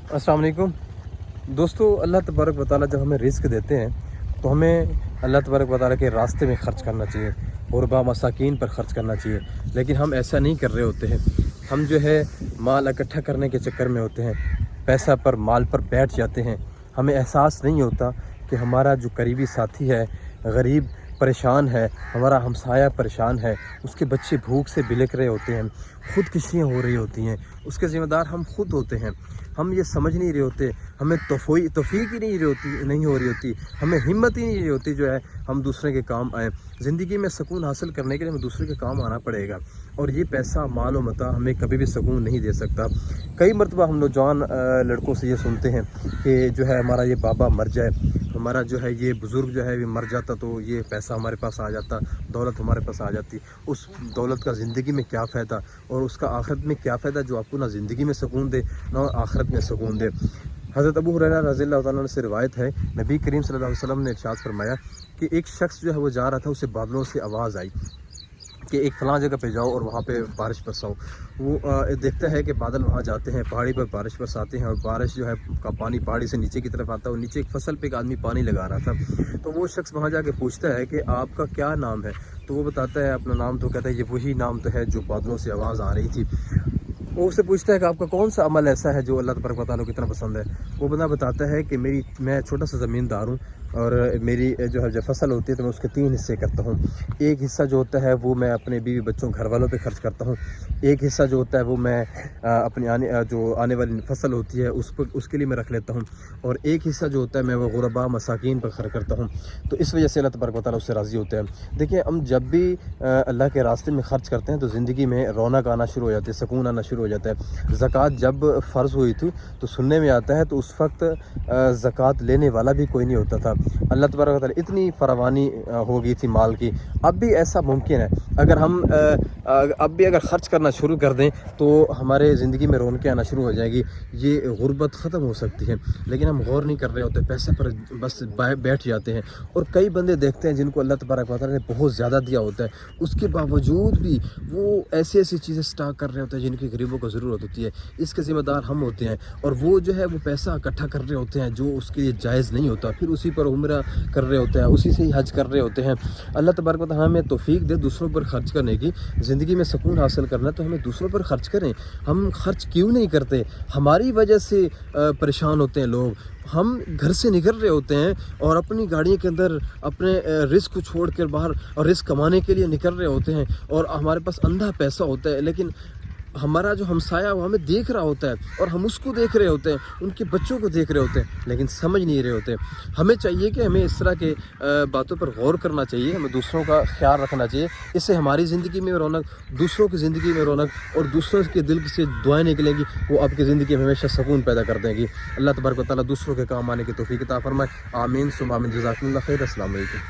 अस्सलाम वालेकुम दोस्तों। अल्लाह तबारक व तआला जब हमें रिस्क देते हैं तो हमें अल्लाह तबारक व तआला के रास्ते में ख़र्च करना चाहिए, गुरबा मसाकीन पर ख़र्च करना चाहिए। लेकिन हम ऐसा नहीं कर रहे होते हैं। हम जो है माल इकट्ठा करने के चक्कर में होते हैं, पैसा पर माल पर बैठ जाते हैं। हमें एहसास नहीं होता कि हमारा जो करीबी साथी है गरीब परेशान है, हमारा हमसाया परेशान है, उसके बच्चे भूख से बिलख रहे होते हैं, ख़ुदकुशियाँ हो रही होती हैं, उसके ज़िम्मेदार हम खुद होते हैं। हम ये समझ नहीं रहे होते, हमें तौफीक ही नहीं हो रही होती, हमें हिम्मत ही नहीं रही होती जो है हम दूसरे के काम आएँ। ज़िंदगी में सुकून हासिल करने के लिए हमें दूसरे के काम आना पड़ेगा, और ये पैसा माल व मता हमें कभी भी सुकून नहीं दे सकता। कई मरतबा हम नौजवान लड़कों से ये सुनते हैं कि जो है हमारा ये बाबा मर जाए, हमारा जो है ये बुज़ुर्ग जो है ये मर जाता तो ये पैसा हमारे पास आ जाता, दौलत हमारे पास आ जाती। उस दौलत का ज़िंदगी में क्या फ़ायदा, और उसका आखिरत में क्या फ़ायदा जो आपको ना ज़िंदगी में सुकून दे ना आखिरत में सुकून दे। हज़रत अबू हुरैरा रज़ियल्लाहु ताला अन्हु से रिवायत है, नबी करीम सल्लल्लाहु अलैहि वसल्लम ने इरशाद फरमाया कि एक शख्स जो है वो जा रहा था, उसे बादलों से आवाज़ आई कि एक फ़लाँ जगह पे जाओ और वहाँ पे बारिश बरसाओ। वो देखता है कि बादल वहाँ जाते हैं, पहाड़ी पर बारिश बरसाते हैं, और बारिश जो है का पानी पहाड़ी से नीचे की तरफ आता है, और नीचे एक फसल पे एक आदमी पानी लगा रहा था। तो वो शख्स वहाँ जाके पूछता है कि आपका क्या नाम है? तो वो बताता है अपना नाम, तो कहता है ये वही नाम तो है जो बादलों से आवाज़ आ रही थी। वो उससे पूछता है कि आपका कौन सा अमल ऐसा है जो अल्लाह तबारक व तआला को कितना पसंद है? वो बंदा बताता है कि मैं छोटा सा ज़मींदार हूँ, और मेरी जो है जब फसल होती है तो मैं उसके 3 हिस्से करता हूँ। एक हिस्सा जो होता है वो मैं अपने बीवी बच्चों घर वालों पे खर्च करता हूँ, एक हिस्सा जो होता है वो मैं अपनी आने वाली फसल होती है उसके लिए मैं रख लेता हूँ, और एक हिस्सा जो होता है मैं वो गुरबा मसाकीन पर खर्च करता हूँ। तो इस वजह से अल्लाह तबारक व तआला उससे राज़ी होते हैं। देखिए, हम जब भी अल्लाह के रास्ते में ख़र्च करते हैं तो ज़िंदगी में रौनक आना शुरू हो जाती है, सुकून आना शुरू हो जाता है। ज़कात जब फ़र्ज़ हुई थी तो सुनने में आता है तो उस वक्त ज़कात लेने वाला भी कोई नहीं होता था। अल्लाह तबारक व तआला इतनी फरावानी हो गई थी माल की। अब भी ऐसा मुमकिन है, अगर हम अब भी अगर ख़र्च करना शुरू कर दें तो हमारे ज़िंदगी में रौनकें आना शुरू हो जाएगी, ये गुर्बत ख़त्म हो सकती है। लेकिन हम गौर नहीं कर रहे होते, पैसे पर बस बैठ जाते हैं। और कई बंदे देखते हैं जिनको अल्लाह तबारक व तआला ने बहुत ज़्यादा दिया होता है, उसके बावजूद भी वो ऐसी चीज़ें स्टॉक कर रहे होते हैं जिनकी गरीबों को ज़रूरत होती है। इसके ज़िम्मेदार हम होते हैं, और वो जो है वो पैसा इकट्ठा कर रहे होते हैं जो उसके लिए जायज़ नहीं होता, फिर उसी पर उम्रा कर रहे होते हैं, उसी से ही हज कर रहे होते हैं। अल्लाह तबारक व तआला हमें तौफीक दे दूसरों पर खर्च करने की। ज़िंदगी में सुकून हासिल करना तो हमें दूसरों पर खर्च करें। हम खर्च क्यों नहीं करते? हमारी वजह से परेशान होते हैं लोग। हम घर से निकल रहे होते हैं और अपनी गाड़ियों के अंदर अपने रिस्क को छोड़ कर बाहर और रिस्क कमाने के लिए निकल रहे होते हैं, और हमारे पास अंधा पैसा होता है, लेकिन हमारा जो हमसाया वो हमें देख रहा होता है, और हम उसको देख रहे होते हैं, उनके बच्चों को देख रहे होते हैं, लेकिन समझ नहीं रहे होते। हमें चाहिए कि हमें इस तरह के बातों पर गौर करना चाहिए, हमें दूसरों का ख्याल रखना चाहिए। इससे हमारी ज़िंदगी में रौनक, दूसरों की ज़िंदगी में रौनक, और दूसरों के दिल से दुआएं निकलेंगी, वो आपकी ज़िंदगी में हमेशा सुकून पैदा कर देंगी। अल्लाह तबारक व तआला दूसरों के काम आने की तौफीक अता फरमाए। आमीन सुम्मा आमीन। जज़ाकुमुल्लाह खैर। अस्सलाम वालेकुम।